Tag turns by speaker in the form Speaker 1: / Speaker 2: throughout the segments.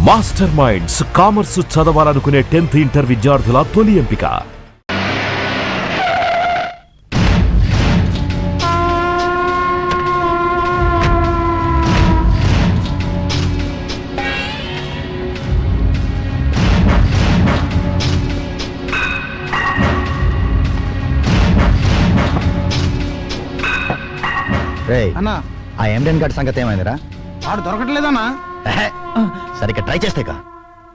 Speaker 1: Master minds commerce చదవాలనుకునే 10th inter విద్యార్థుల తొలి ఎంపిక.
Speaker 2: అన్నా ఆ ఎండెన్ గార్డ్ సంగతి ఏమైందిరా?
Speaker 3: ఆడు దొరకట్లేదన్నా.
Speaker 2: సరిగ్గా ట్రై చేస్తేగా.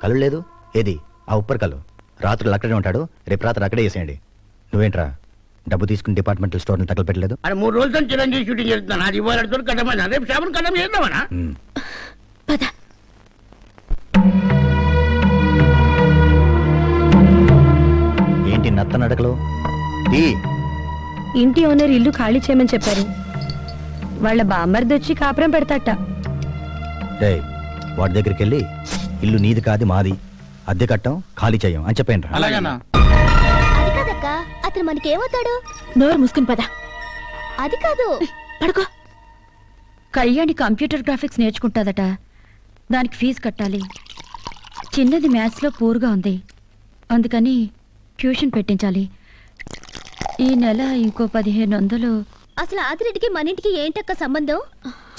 Speaker 2: కళ్ళు లేదు ఏది ఆ ఉప్పర్ కళ్ళు. రాత్రులు అక్కడే ఉంటాడు, రేపు రాత్రి అక్కడే వేసేయండి. నువ్వేంట్రా డబ్బు తీసుకుని డిపార్ట్మెంటల్ స్టోర్ ని తగలు పెట్టలేదు?
Speaker 3: అది 3 రోజులతో చిరంజీవి షూటింగ్ చేస్తున్నాను. అది ఇవాళ కట్టమన్నా, రేపు షాపుని కట్టం చేద్దామన్నా.
Speaker 2: ఏంటి నత్త నడకలు?
Speaker 4: ఇంటి ఓనర్ ఇల్లు ఖాళీ చేయమని చెప్పారు. వాళ్ళ బామ్మర్ది వచ్చి కాపురం పెడతాట.
Speaker 2: వాడి దగ్గరికి వెళ్ళి ఇల్లు నీది కాదు మాది, అద్దె కట్టం ఖాళీ చెయ్యం అని చెప్పండి.
Speaker 3: అలాగేనా?
Speaker 5: అది కాదక్క, అతను మనకేమవుతాడు?
Speaker 4: నోరు మూసుకుని పద.
Speaker 5: అది కాదు,
Speaker 4: పడుకో. కళ్యాణి కంప్యూటర్ గ్రాఫిక్స్ నేర్చుకుంటాదట, దానికి ఫీజు కట్టాలి. చిన్నది మ్యాథ్స్లో పూర్గా ఉంది, అందుకని ట్యూషన్ పెట్టించాలి. ఈ నెల ఇంకో 1500.
Speaker 5: అసలు ఆదిరెడ్డికి మన ఇంటికి ఏంటక్క సంబంధం?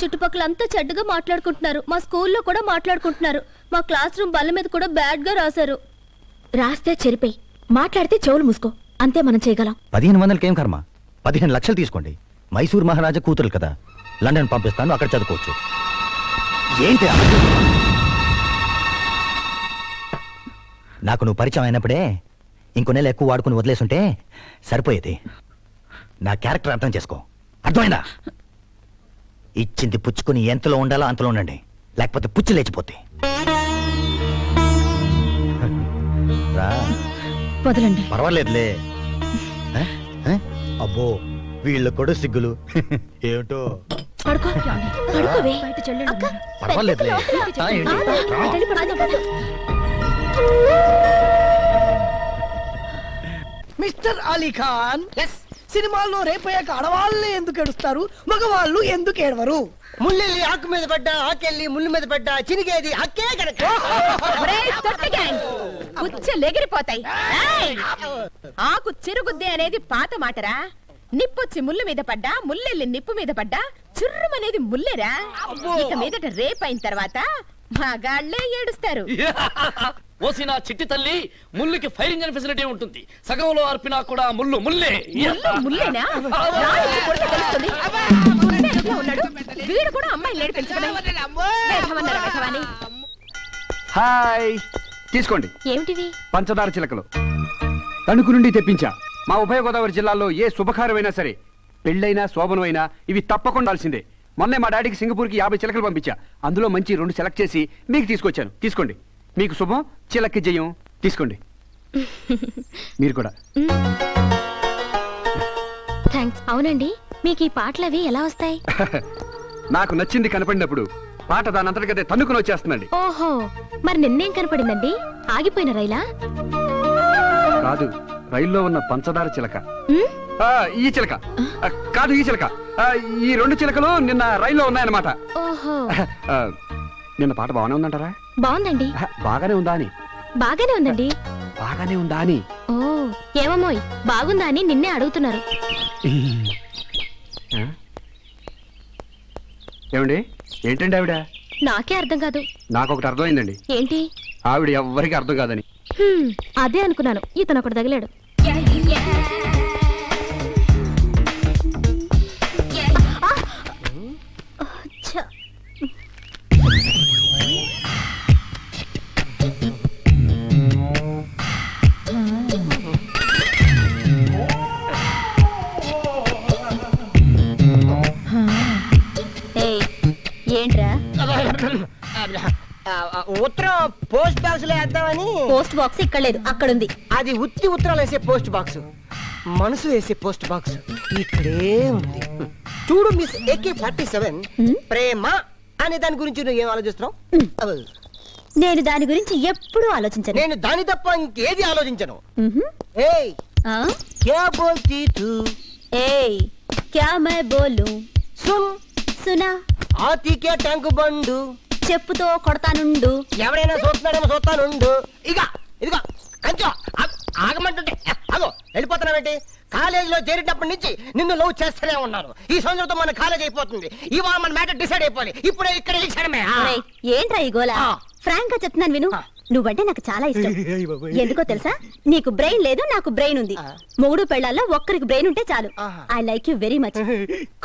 Speaker 5: చుట్టుపక్కలంతా చెడ్డగా మాట్లాడుకుంటున్నారు. మా స్కూల్లో కూడా మాట్లాడుకుంటున్నారు. మా క్లాస్ రూమ్ బల్ల మీద కూడా బ్యాడ్ గా రాశారు.
Speaker 4: రాస్తే చెరిపోయి, మాట్లాడితే చెవులు మూసుకో, అంతే మనం చేయగలం.
Speaker 2: 1500 ఏం కర్మ? 15 లక్షలు తీసుకోండి. మైసూర్ మహారాజా కూతురు కదా, లండన్ పంపిస్తాను, అక్కడ చదువుకోవచ్చు. ఏంటి నాకు నువ్వు పరిచయం అయినప్పుడే ఇంకో నెల ఎక్కువ వాడుకుని వదిలేసుంటే సరిపోయేది. నా క్యారెక్టర్ అర్థం చేసుకో, అర్థమైందా? ఇచ్చింది పుచ్చుకుని ఎంతలో ఉండాలో అంతలో ఉండండి, లేకపోతే పుచ్చు లేచిపోతే.
Speaker 4: వదలండి.
Speaker 2: పర్వాలేదులే. అబ్బో వీళ్ళ కూడా సిగ్గులు ఏమిటో. పర్వాలేదులే.
Speaker 6: మిస్టర్ అలీ ఖాన్, సినిమాల్లో రేపయ్యాక ఆడవాళ్ళే ఎందుకు ఏడుస్తారు, మగవాళ్ళు ఎందుకు ఏడవరు?
Speaker 7: ముల్లెల్లి ఆకు మీద పడ్డా, ఆకెళ్ళి ముళ్ళు మీద పడ్డా, చినిగేది అక్కే కనుక.
Speaker 8: ఎగిరిపోతాయి. ఆకు చిరుగుద్ది అనేది పాత మాటరా. నిప్పొచ్చి ముళ్ళు మీద పడ్డా, ముల్లెల్లి నిప్పు మీద పడ్డా, చుర్రుమనేది ముల్లేరా. ఇక మీదట రేపైన తర్వాత మగాళ్లే ఏడుస్తారు.
Speaker 9: ఓసిన చిట్టి తల్లి, ముళ్ళుకి ఫైర్ ఇంజన్ ఫెసిలిటీ ఉంటుంది. సగంలో అర్పినా కూడా ముళ్ళు ముల్లే.
Speaker 8: ముల్లేనా? ఉన్నాడు వీడు కూడా అమ్మాయి లేడు పెంచుకుని.
Speaker 3: హాయ్, తీసుకోండి.
Speaker 5: ఏమిటివి?
Speaker 3: పంచదార చిలకలు తణుకు నుండి తెప్పించా. మా ఉభయ గోదావరి జిల్లాలో ఏ శుభకార్యమైనా సరే, పెళ్ళైనా శోభనమైనా ఇవి తప్పకుండా ఉండాల్సిందే. మొన్నే మా డాడీకి సింగపూర్కి 50 చిలకలు పంపించా. అందులో మంచి 2 సెలెక్ట్ చేసి మీకు తీసుకొచ్చాను. తీసుకోండి. మీకు శుభం, చిలక్కి జయం. తీసుకోండి. మీరు కూడా.
Speaker 5: థాంక్స్. అవునండి, మీకు ఈ పాటలు అవి ఎలా వస్తాయి?
Speaker 3: నాకు నచ్చింది కనపడినప్పుడు పాట దానంతటికదే తన్నుకుని వచ్చేస్తుందండి.
Speaker 5: ఓహో, మరి నిన్నేం కనపడిందండి? ఆగిపోయిన రైలా?
Speaker 3: కాదు, రైల్లో ఉన్న పంచదార చిలక. ఈ చిలక కాదు, ఈ చిలక. ఈ 2 చిలకలు నిన్న రైల్లో ఉన్నాయన్నమాట.
Speaker 5: ఓహో,
Speaker 3: నిన్న పాట బాగానే ఉందంటారా?
Speaker 5: బాగుందండి.
Speaker 3: బాగానే ఉందా అని?
Speaker 5: బాగానే ఉందండి.
Speaker 3: బాగానే ఉందా అని?
Speaker 5: ఓ, ఏమమ్మోయ్, బాగుందా అని నిన్నే అడుగుతున్నారు.
Speaker 3: ఏమండి? ఏంటండి ఆవిడ?
Speaker 5: నాకే అర్థం కాదు.
Speaker 3: నాకొకటి అర్థమైందండి.
Speaker 5: ఏంటి?
Speaker 3: ఆవిడ ఎవ్వరికి అర్థం కాదని.
Speaker 5: అదే అనుకున్నాను. ఇతను ఒకటి తగిలాడు. ఏంట్రా?
Speaker 7: ఉత్తరం పోస్ట్ బాక్స్ లో వేద్దామని.
Speaker 5: పోస్ట్ బాక్స్ ఇక్కడ లేదు, అక్కడ ఉంది.
Speaker 7: అది ఉత్తి ఉత్తరాలు వేసే పోస్ట్ బాక్స్, మనసు వేసే పోస్ట్ బాక్స్ ఇక్కడే ఉంది. చూడు మిస్ AK-47, ప్రేమ అనే దాని గురించి నువ్వు ఏం ఆలోచిస్తున్నావు?
Speaker 5: నేను దాని గురించి ఎప్పుడూ ఆలోచించను.
Speaker 7: నేను దాని తప్ప ఇంకేది ఆలోచించను. ఏయ్, క్యా బోల్తీ తూ?
Speaker 5: ఏయ్, క్యా మై బోలూ?
Speaker 7: సున్.
Speaker 5: సునా?
Speaker 7: ఆతి క్యా ట్యాంక్ బండు?
Speaker 5: చెప్పుతో కొడతానుండు.
Speaker 7: ఎవరైనా చూస్తున్నాడేమో చూస్తానుండు. ఇదిగో కంచో ఆగమంటుంటే అగో వెళ్ళిపోతున్నావేంటి? కాలేజీలో చేరేటప్పటి నుంచి నిన్ను లవ్ చేస్తూనే ఉన్నారు. ఈ సంవత్సరంతో మన కాలేజ్ అయిపోతుంది. ఇవాళ మన మ్యాటర్ డిసైడ్ అయిపోవాలి. ఇప్పుడే ఇక్కడ ఈ క్షణమే.
Speaker 5: ఒరేయ్, ఏంట్రా ఈ గోల? ఫ్రాంక్ గా చెప్తున్నాను విను. నువ్వంటే నాకు చాలా ఇష్టం. ఎందుకో తెలుసా? నీకు బ్రెయిన్ లేదు, నాకు బ్రెయిన్ ఉంది. మొగుడు పెళ్ళాల్లో ఒక్కరికి బ్రెయిన్ ఉంటే చాలు. I like you very much.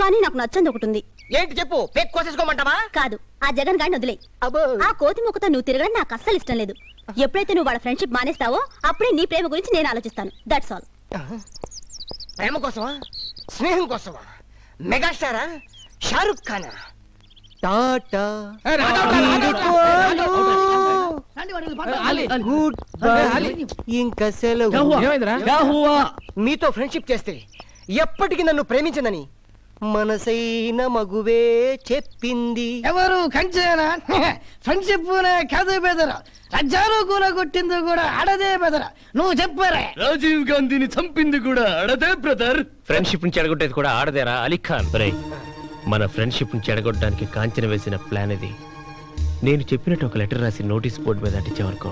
Speaker 5: కానీ నాకు నచ్చంది ఒకటి ఉంది.
Speaker 7: ఏంటి చెప్పు? పేక్ కోసేసుకోమంటావా?
Speaker 5: కాదు, ఆ జగన్ గాడిని వదిలే. ఆ కోతి ముక్కతో నువ్వు తిరగడం నాకు అస్సలు ఇష్టం లేదు. ఎప్పుడైతే నువ్వు వాళ్ళ ఫ్రెండ్షిప్ మానేస్తావో అప్పుడే నీ ప్రేమ గురించి నేను ఆలోచిస్తాను. That's all.
Speaker 7: ప్రేమ కోసమా? స్నేహం కోసమా? మెగాస్టారా? షారుఖ్ ఖానా? Tata good bye. ఇంకా సెలవు. మీతో ఫ్రెండ్షిప్ చేస్తే ఎప్పటికీ నన్ను ప్రేమించనని మనసైన మగువే చెప్పింది.
Speaker 6: ఎవరు కంచేనా? ఫ్రెండ్షిప్ కాదు బెదరా. రజ్జాను కూర కొట్టింది కూడా ఆడదే బెదరా. నువ్వు చెప్పారే.
Speaker 9: రాజీవ్ గాంధీని చంపింది కూడా అడదే బ్రదర్.
Speaker 10: ఫ్రెండ్షిప్ ని చెడగొట్టేది కూడా ఆడదేరా అలీఖాన్. మన ఫ్రెండ్షిప్ ని చెడగొట్టడానికి కాంచన వేసిన ప్లాన్ ఇది. నేను చెప్పినట్టు ఒక లెటర్ రాసి నోటీస్ బోర్డు మీద అంటించే వరకు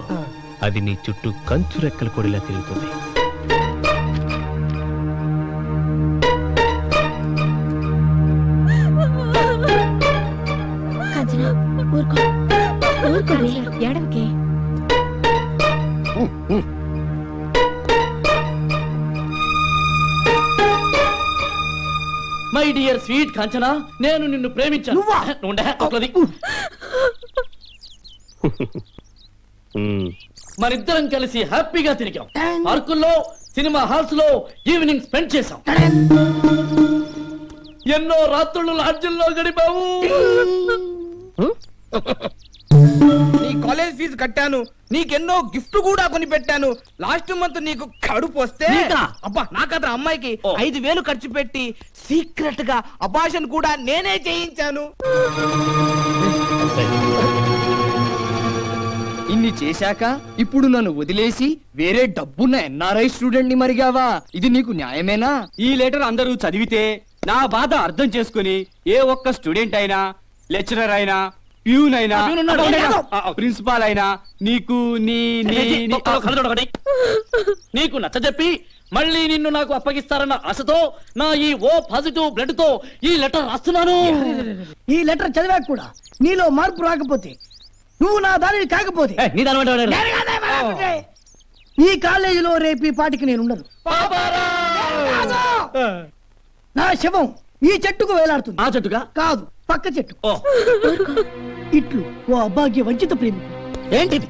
Speaker 10: అది నీ చుట్టూ కంచు రెక్కలు కొడిలా తిరుగుతుంది.
Speaker 4: ఏడవకే.
Speaker 9: మై డియర్ స్వీట్ కాంచనా, నేను నిన్ను ప్రేమించాను. ఉండే, ఒకది. మనిద్దరం కలిసి హ్యాపీగా తిరిగాం. పార్కుల్లో, సినిమా హాల్స్ లో ఈవినింగ్ స్పెండ్ చేశాం. ఎన్నో రాత్రులు లాడ్జిల్లో గడిపాము.
Speaker 11: నీ కాలేజ్ ఫీజు కట్టాను, నీకెన్నో గిఫ్ట్ కూడా కొని పెట్టాను. లాస్ట్ మంత్ నీకు కడుపు వస్తే అబ్బా నాకత్ర అమ్మాయికి 5,000 ఖర్చు పెట్టి సీక్రెట్ గా అబార్షన్ కూడా నేనే చేయించాను. ఇన్ని చేశాక ఇప్పుడు నన్ను వదిలేసి వేరే డబ్బున్న ఎన్ఆర్ఐ స్టూడెంట్ ని మరిగావా? ఇది నీకు న్యాయమేనా?
Speaker 3: ఈ లెటర్ అందరూ చదివితే నా బాధ అర్థం చేసుకుని ఏ ఒక్క స్టూడెంట్ అయినా, లెక్చరర్ అయినా, ప్యూన్ అయినా, ప్రిన్సిపాల్ అయినా నీకు
Speaker 9: నీకు నచ్చజెప్పి మళ్ళీ నిన్ను నాకు అప్పగిస్తారన్న ఆశతో నా ఈ ఓ పాజిటివ్ బ్లడ్ తో ఈ లెటర్ రాస్తున్నాను.
Speaker 6: ఈ లెటర్ చదివాక కూడా నీలో మార్పు రాకపోతే, నువ్వు నా దానిని కాకపోతే ఈ కాలేజీలో రేపు ఈ పాటికి నేను ఉండను. నా శవం ఈ చెట్టుకు వేలాడుతుంది.
Speaker 9: ఆ చెట్టుగా
Speaker 6: కాదు, పక్క చెట్టు. ఇట్లు ఓ అభాగ్య వంచిత ప్రేమికుడు.
Speaker 2: ఏంటిది?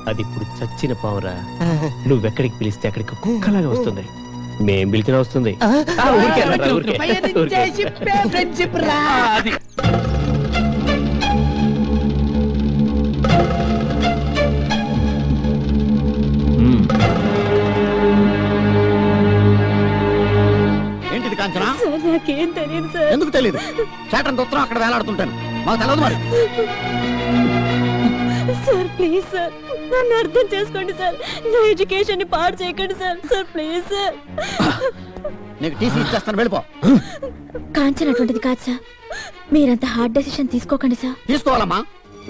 Speaker 10: అది ఇప్పుడు చచ్చిన పావురా. నువ్వెక్కడికి పిలిస్తే అక్కడికి కుక్కలాగా వస్తుంది. మేం పిలిచినా వస్తుంది.
Speaker 6: ఫ్రెండ్షిప్ రా.
Speaker 2: ఏంటిది కాంచనా?
Speaker 4: నాకేం తెలియదు సార్.
Speaker 2: ఎందుకు తెలియదు? చాటన్ ఉత్తరం అక్కడ వేలాడుతుంటాను. మాకు తెలియదు మరి.
Speaker 4: సార్ ప్లీజ్ సార్, నన్ను అర్థం చేసుకోండి సార్. నా ఎడ్యుకేషన్ ని పాడు చేయకండి సార్. Sir please sir.
Speaker 2: నీకు టీసీ ఇచ్చేస్తాను, వెళ్ళిపో.
Speaker 4: కాంచన అటువంటిది కాదు సార్. మీరంత హార్డ్ డెసిషన్ తీసుకోకండి సార్.
Speaker 2: తీసుకోవాలమ్మా,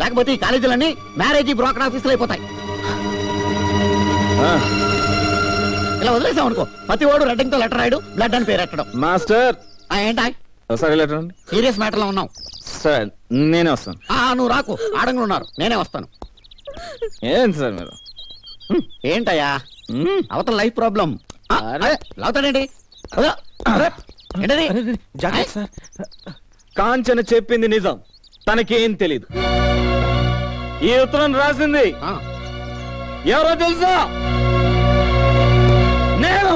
Speaker 2: లేకపోతే ఈ కాలేజీలన్నీ మ్యారేజ్ బ్రోకర్ ఆఫీసులు అయిపోతాయి. ఇలా వదిలేసాం అనుకో, ప్రతి వాడు రెడ్డింగ్ తో లెటర్ రాయడు, బ్లడ్ అని పేరు ఎట్టడం.
Speaker 11: మాస్టర్
Speaker 2: ఏంటా సీరియస్ మ్యాటర్ లో ఉన్నాం
Speaker 11: సార్, నేనే వస్తాను.
Speaker 2: నువ్వు రాకు, ఆడంగా ఉన్నారు, నేనే వస్తాను.
Speaker 11: ఏం సార్ మీరు?
Speaker 2: ఏంటయ్యా అవతల లైఫ్ ప్రాబ్లం? లావుతాడేంటి?
Speaker 11: కాంచన చెప్పింది నిజం, తనకేం తెలీదు. ఈ ఉత్తరం రాసింది ఎవరో తెలుసా? నేను.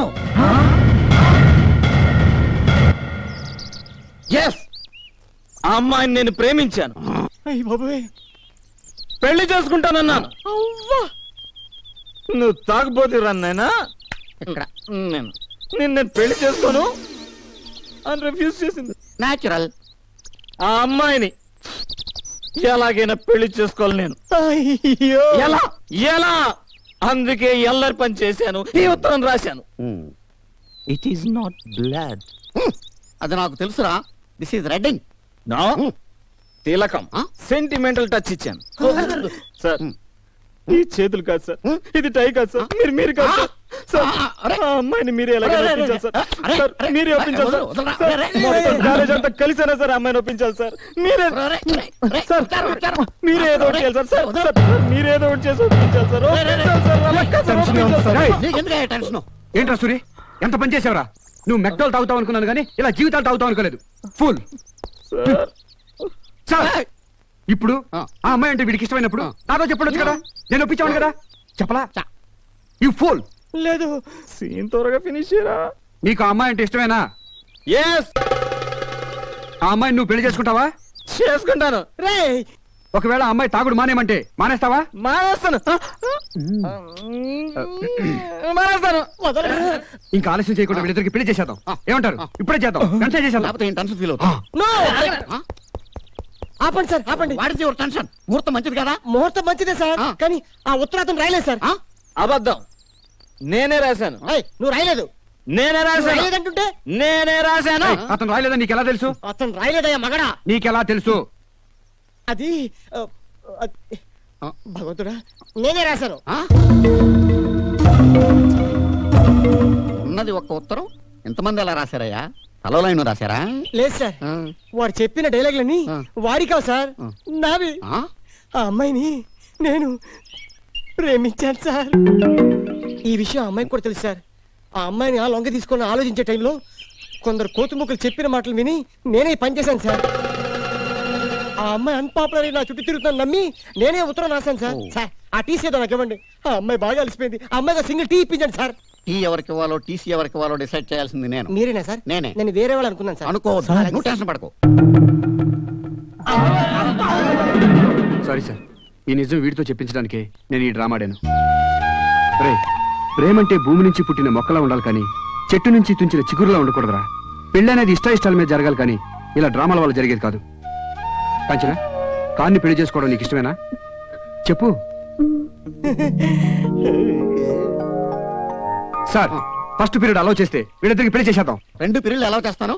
Speaker 11: ఆ అమ్మాయిని నేను ప్రేమించాను, పెళ్లి చేసుకుంటానన్నాను. నువ్వు తాగబోతు రన్నైనా నేను పెళ్లి చేసుకోను అని రిఫ్యూజ్ చేసింది.
Speaker 2: న్యాచురల్.
Speaker 11: ఆ అమ్మాయిని ఎలాగైనా పెళ్లి చేసుకోవాలి నేను. ఎలా ఎలా? అందుకే ఎల్లరి పని చేశాను, ఈ ఉత్తరం రాశాను.
Speaker 2: It is not blood. అది నాకు తెలుసురా,
Speaker 12: దిస్ ఈజ్ రెడ్డింగ్. తిలకం సెంటిమెంటల్ టచ్ ఇచ్చాను సార్. ఈ చేతులు కాదు సార్, ఇది టై కాదు సార్, మీరు కాదు సార్. సార్ ఆ అమ్మాయిని మీరే ఎలాగైనా ఒప్పించాలి సార్. సార్ మీరే ఒప్పించాలి సార్. సార్ మొత్తం కాలేజ్ అంతా కలిసేనా సార్ అమ్మాయిని ఒప్పించాలి సార్. మీరే సార్, మీరే ఏదో ఒకటి చేయాలి సార్. సార్ మీరే ఏదో ఒకటి చేసి ఒప్పించాలి సార్.
Speaker 3: టెన్షన్ ఏంట్రా సూరి, ఎంత పని చేసావురా? నువ్వు మెక్డోల్ తాగుతావు అనుకున్నాను కానీ ఇలా జీవితాలు తాగుతావు అనుకోలేదు. Full sir. ఇప్పుడు ఆ అమ్మాయి అంటే వీడికి ఇష్టమైనప్పుడు నాతో చెప్పొచ్చు కదా, నేను ఒప్పించాను కదా. చెప్పలా? You pool.
Speaker 12: లేదు, సీన్ త్వరగా ఫినిష్ చేయరా.
Speaker 3: నీకు ఆ అమ్మాయి అంటే ఇష్టమేనా?
Speaker 12: ఎస్.
Speaker 3: ఆ అమ్మాయిని నువ్వు పెళ్లి చేసుకుంటావా?
Speaker 12: చేసుకుంటాను. రే
Speaker 3: ఒకవేళ ఆ అమ్మాయి తాగుడు మానేమంటే మానేస్తావా?
Speaker 12: మానేస్తాను. మానేస్తాను.
Speaker 3: ఇంకా ఆలస్యం చేయకుండా వీళ్ళిద్దరికి పెళ్లి చేసేద్దాం. ఏమంటారు? ఇప్పుడే చేద్దాం, వెంటనే చేసేద్దాం.
Speaker 12: టెన్షన్ ఫీల్ అవుతా. ఆపండి సార్, ఆపండి. వాడితే టెన్షన్. ముహూర్తం మంచిది కదా? ముహూర్తం మంచిదే సార్, కానీ ఆ ఉత్తరాతం రాయలేదు సార్. అబద్ధం, నేనే రాశాను. నువ్వు రాయలేదు. నేనే రాశాను. రాయలేదంటుంటే నేనే రాశాను.
Speaker 3: అతను రాయలేదని నీకెలా తెలుసు?
Speaker 12: అతను రాయలేదయ్యా మగడా.
Speaker 3: నీకెలా తెలుసు?
Speaker 12: అది భగవంతుడా, నేనే రాశాను. ఉన్నది ఒక్క ఉత్తరం, ఎంతమంది అలా రాశారయ్యా? హలో లైన్ రాశారా? లేదు సార్, వాడు చెప్పిన డైలాగులన్నీ వాడి కావు సార్, నావి. ఆ అమ్మాయిని నేను ప్రేమించాను సార్. ఈ విషయం అమ్మాయికి కూడా తెలుసు సార్. ఆ అమ్మాయిని ఆ లొంగ తీసుకొని ఆలోచించే టైంలో కొందరు కోతుముక్కలు చెప్పిన మాటలు విని నేనే పనిచేశాను సార్. ఆ అమ్మాయి అన్పాపులర్ నా చుట్టూ తిరుగుతాను నమ్మి నేనే ఉత్తరం రాశాను సార్. సార్ ఆ టీసీ ఏదో నాకు ఇవ్వండి. ఆ అమ్మాయి బాగా అలసిపోయింది. ఆ అమ్మాయిగా సింగిల్ టీ ఇప్పించండి సార్. టీ ఎవరికి ఇవ్వాలో టీసీ ఎవరికి ఇవ్వాలో డిసైడ్ చేయాల్సింది నేను.
Speaker 6: మీరేనా సార్?
Speaker 12: నేనే.
Speaker 6: నేను వేరే వాళ్ళు అనుకున్నాను సార్.
Speaker 12: అనుకోవద్దు, నువ్వు టెన్షన్ పడకు.
Speaker 3: సారీ సార్, ఈ నిజం వీడితో చెప్పించడానికి నేను ఈ డ్రామా ఆడాను. రే, ప్రేమంటే భూమి నుంచి పుట్టిన మొక్కలా ఉండాలి కానీ చెట్టు నుంచి తుంచిన చిగురులా ఉండకూడదురా. పెళ్ళనేది ఇష్టాయిష్టాల మీద జరగాలి కానీ ఇలా డ్రామాల వల్ల జరిగేది కాదు. కాంచనా, కాన్ని పెళ్లి చేసుకోవడం నీకు ఇష్టమేనా? చెప్పు. సార్, ఫస్ట్ పీరియడ్ అలౌ చేస్తే వీళ్ళిద్దరికి పెళ్లి చేసేద్దాం.
Speaker 12: 2 పీరియడ్లు అలౌ చేస్తాను,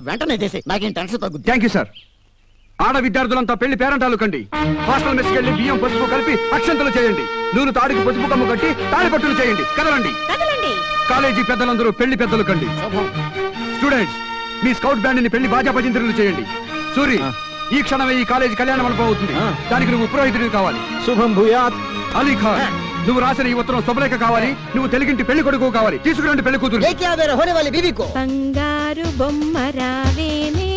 Speaker 12: వెంటనే చేసి నాకేం టెన్షన్ తగ్గుతుంది.
Speaker 3: Thank you sir. ఆడ విద్యార్థులంతా పెళ్లి పేరంటాలు కండి. హాస్టల్ మెస్కి వెళ్ళి బియ్యం పసుపు కలిపి అక్షంతలు చేయండి. నూనె తాడికి పసుపు కమ్ము కట్టి తాళిపట్టులు చేయండి. కదలండి. కాలేజీ పెద్దలందరూ పెళ్లి పెద్దలు కండి. స్టూడెంట్స్, మీ స్కౌట్ బ్యాండ్ ని పెళ్లి బాజా భజంత్రులు చేయండి. సూరి, ఈ క్షణమే ఈ కాలేజీ కళ్యాణ మండపం అవుతుంది. దానికి నువ్వు పురోహితుడివి కావాలి.
Speaker 12: శుభం భూయాత్.
Speaker 3: అలీ ఖాన్, నువ్వు రాసిన ఈ ఉత్తరం శుభలేఖ కావాలి. నువ్వు తెలుగింటి పెళ్లి కొడుకు కావాలి. తీసుకురండి పెళ్లి కూతురు.
Speaker 4: బంగారు బొమ్మ రావేనే,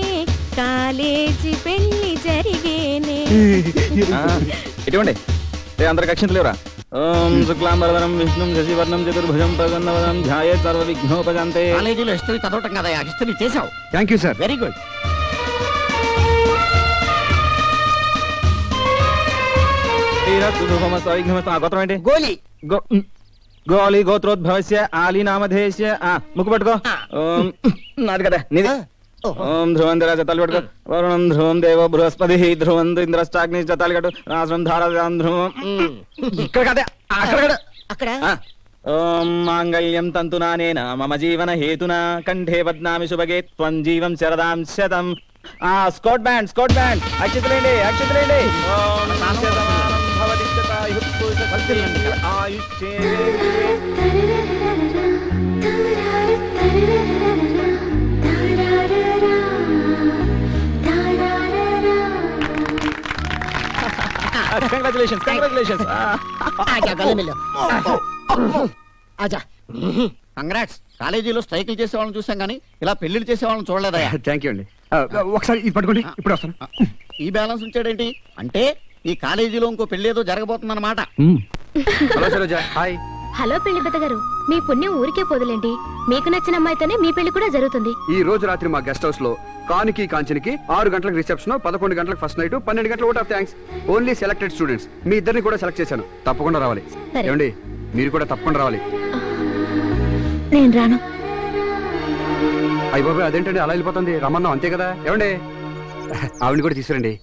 Speaker 4: కాలేజీ పెళ్లి జరిగేనే.
Speaker 12: ఇటువంటి అందరికి అక్షంతలు లేవురా? ఓం శుక్లాంబరధరం విష్ణుం శశివర్ణం చతుర్భుజం ప్రసన్నవదనం ధ్యాయేత్ సర్వ విఘ్నోపశాంతే. కాలేజీలో హిస్టరీ చదవటం కదా, హిస్టరీ చేసావు.
Speaker 3: Thank you sir.
Speaker 12: Very good. గోత్రం ఏంటి?
Speaker 6: గోలి.
Speaker 12: గోలి గోత్రోద్భవస్య ఆలి నామధేయస్య. ముక్కు పట్టుకో. నాది కదా నీది. ఓం ధ్రువం ధర జతాలు పట్టుకో. వరుణం ధ్రువం దేవ బృహస్పతి ధ్రువం ఇంద్రష్టాగ్ని జతాలు కట్టు. రాష్ట్రం ధారా ధ్రువం. ఇక్కడ కదే, అక్కడ కదా.
Speaker 6: అక్కడ
Speaker 12: ఓం మాంగళ్యం తంతునానేన మమ జీవన హేతునా కంఠే బధ్నామి శుభగే త్వం జీవం శరదాం శతం. స్కౌట్ బ్యాండ్, స్కౌట్ బ్యాండ్, అక్షతలేండి, అక్షతలేండి. ఓం శాంతి సమానం భవతి శతాయుః పురుష ఆయుష్యే. Congratulations, congratulations. కంగ్రాట్స్. కాలేజీలో స్ట్రైకులు చేసే వాళ్ళని చూసాం కానీ ఇలా పెళ్లిళ్ళు చేసే వాళ్ళని చూడలేదా?
Speaker 3: థ్యాంక్ యూ అండి. ఒకసారి ఇది పట్టుకోండి, ఇప్పుడు వస్తాను.
Speaker 12: ఈ బ్యాలెన్స్ ఉంచాడేంటి? అంటే ఈ కాలేజీలో ఇంకో పెళ్లి ఏదో జరగబోతుందన్నమాట.
Speaker 3: హలో సరోజా. హాయ్.
Speaker 5: హలో పెళ్లి పెద్ద గారు, మీ పుణ్యం ఊరికే పోదులేండి. మీకు నచ్చిన అమ్మాయితోనే మీ పెళ్లి కూడా జరుగుతుంది.
Speaker 3: ఈ రోజు రాత్రి మా గెస్ట్ హౌస్ లో కానికి కాంచనికి 6 గంటలకు రిసెప్షన్, 11 గంటలకు ఫస్ట్ నైట్, 12 గంటలకు vote of thanks. Only selected students. మీ ఇద్దరిని కూడా సెలెక్ట్ చేశాను. తప్పకుండా రావాలి. ఏమండి, మీరు కూడా తప్పకుండా రావాలి.
Speaker 5: నేను రాను.
Speaker 3: అయ్య బాబాయ్, అదేంటండి అలా వెళ్ళిపోతుంది? రమ్మన్నాం అంతే కదా. ఏమండి, ఆవిడని కూడా తీసుకురండి.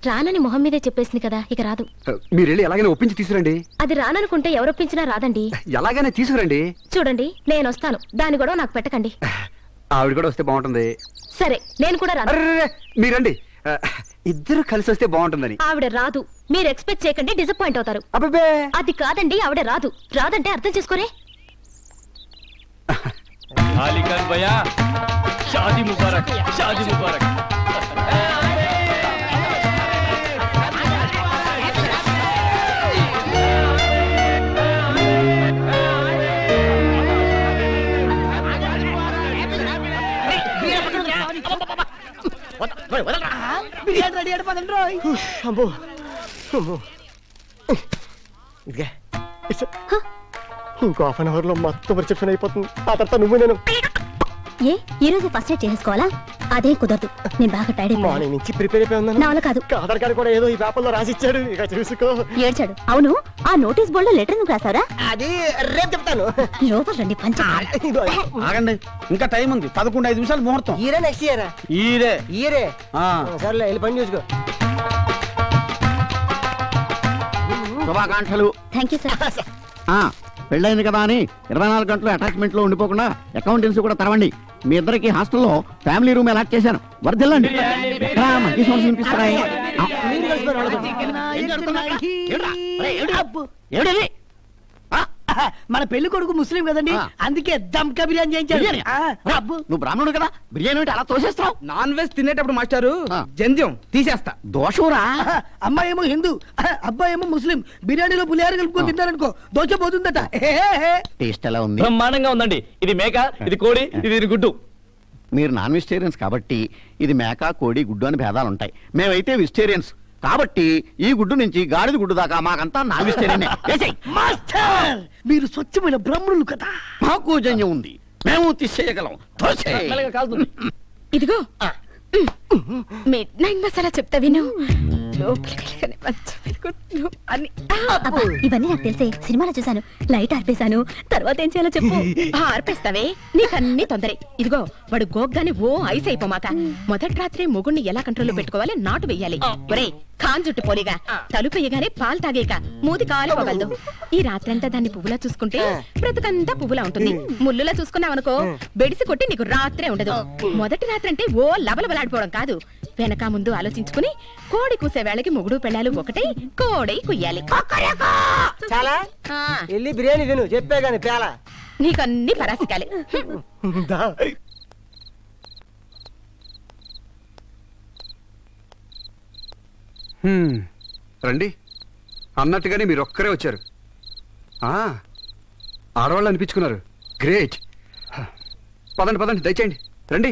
Speaker 5: రానని మొహం మీదే చెప్పేసింది కదా, ఇక రాదు.
Speaker 3: మీరు వెళ్ళి ఎలాగైనా ఒప్పించి తీసుకురండి.
Speaker 5: అది రాననుకుంటే ఎవరొప్పించినా రాదండి.
Speaker 3: ఎలాగైనా తీసుకురండి.
Speaker 5: చూడండి, నేను వస్తాను, దాని కూడా నాకు పెట్టకండి.
Speaker 3: ఆవిడ కూడా వస్తే బాగుంటుంది.
Speaker 5: సరే నేను కూడా రాను.
Speaker 3: అరే మీరండి, ఇద్దరు కలిసి వస్తే బాగుంటుందని.
Speaker 5: ఆవిడ రాదు, మీరు ఎక్స్పెక్ట్ చేయకండి, డిసప్పాయింట్ అవుతారు.
Speaker 3: అబ్బే
Speaker 5: అది కాదండి, ఆవిడ రాదు. రాదంటే అర్థం చేసుకోరే.
Speaker 9: అలీఖాన్ భయ్యా, షాదీ ముబారక్, షాదీ ముబారక్.
Speaker 6: బిర్యానీ రెడీ అయిపోతుంది రోయ్.
Speaker 12: అమ్మో అమ్మో. ఇదిగే ఇంకో హాఫ్ అన్ అవర్ లో మొత్తం రిసెప్షన్ అయిపోతుంది. ఆ తర్వాత నువ్వు నేను
Speaker 5: ఏ ఈ రోజు ఫస్ట్ ఎయిడ్ చేసుకోవాలా? అదే కుదరదు, నేను బాగా టైర్డ్ అయిపోయాను.
Speaker 12: మార్నింగ్ నుంచి ప్రిపేర్ అయిపోయి ఉన్నాను.
Speaker 5: నా వల్ల కాదు.
Speaker 12: ఆధార్ కార్డు కూడా ఏదో ఈ పేపర్లో రాసి ఇచ్చాడు, ఇక చూసుకో.
Speaker 5: ఏడ్చాడు. అవును, ఆ నోటీస్ బోర్డులో లెటర్ ఎందుకు రాసావరా?
Speaker 6: అది రేపు చెప్తాను.
Speaker 5: లోపల రండి, పంచ.
Speaker 11: ఆగండి, ఇంకా టైం ఉంది. 11-5 నిమిషాలు ముహూర్తం.
Speaker 6: ఈరే నెక్స్ట్ ఇయర్
Speaker 11: ఈరే
Speaker 6: సర్లే వెళ్ళి పని చూసుకో.
Speaker 13: శుభాకాంక్షలు.
Speaker 5: Thank you sir.
Speaker 13: పెళ్ళైంది కదా అని 24 గంటలు అటాచ్మెంట్ లో ఉండిపోకుండా అకౌంటెన్సీ కూడా తెరవండి. మీ ఇద్దరికి హాస్టల్లో ఫ్యామిలీ రూమ్ అలాట్ చేశాను, వర్దిల్లండి. మంచి సోర్స్ వినిపిస్తున్నాయి.
Speaker 6: మన పెళ్లి కొడుకు ముస్లిం కదండి, అందుకే దమ్కా బిర్యానీ చేయించాడు.
Speaker 13: నువ్వు బ్రాహ్మణుడు కదా, బిర్యానీ అంటే అలా తోసేస్తావు.
Speaker 11: నాన్ వెజ్ తినేటప్పుడు మాస్టారు జంధ్యం తీసేస్తా.
Speaker 13: దోషూరా?
Speaker 6: అమ్మాయి ఏమో హిందూ, అబ్బాయి ఏమో ముస్లిం. బిర్యానీలో పులిహార కలుపుకొని తింటారనుకో దోచ పోతుందట.
Speaker 13: టేస్ట్ ఎలా ఉంది?
Speaker 9: బ్రహ్మాండంగా ఉందండి. ఇది మేక, ఇది కోడి, ఇది గుడ్డు.
Speaker 13: మీరు నాన్ వెజిటేరియన్స్ కాబట్టి ఇది మేక, కోడి, గుడ్డు అని భేదాలు ఉంటాయి. మేమైతే వెజిటేరియన్స్ కాబట్టి ఈ గుడ్డు నుంచి గాడిద గుడ్డు దాకా మాకంతా నాన్ వెజిటేరియన్.
Speaker 6: మాస్టర్, మీరు స్వచ్ఛమైన బ్రాహ్మణులు కదా.
Speaker 13: మాకు జన్యం ఉంది, మేము తీసేయగలం.
Speaker 8: ఇదిగో మిడ్ నైట్ మసాలా చెప్తా విను. లోపలికి మంచం మీద కూర్చో అని.
Speaker 5: అబ్బా, ఇవన్నీ నాకు తెలిసే, సినిమాలో చూసాను. లైట్ ఆర్పేశాను, తర్వాత ఏం చేయాలో చెప్పు.
Speaker 8: ఆర్పేస్తావే, నీకన్నీ తొందరే. ఇదిగో వాడు గోగ్గాని ఓ ఐస్ అయిపోమాక. మొదటి రాత్రి మొగుణ్ణి ఎలా కంట్రోల్లో పెట్టుకోవాలి, నాటు వెయ్యాలి. ఒరే ఖాన్ జుట్టు పోలిగా తలుపు వేయగానే పాలు తాగేక మూతి కాలిపోగలదు. ఈ రాత్రంతా దాన్ని పువ్వులా చూసుకుంటే బ్రతుకంతా పువ్వులా ఉంటుంది. ముల్లులా చూసుకున్నావనుకో బెడిసి కొట్టి నీకు రాత్రే ఉండదు. మొదటి రాత్రి అంటే ఓ లబలబలాడిపోవడం కాదు, వెనక ముందు ఆలోచించుకుని కోడి కూసే వేళకి మొగుడు పెళ్ళాలు ఒకటై కోడై కుయ్యాలి.
Speaker 6: చాలా వెళ్ళి బిర్యానీ తిను, చెప్పే గాని పేలా.
Speaker 8: నీకన్నీ పరాసికాలే.
Speaker 3: రండి అన్నట్టుగానే మీరు ఒక్కరే వచ్చారు. ఆడవాళ్ళు అనిపించుకున్నారు. గ్రేట్. పదండి పదండి, దయచేయండి, రండి.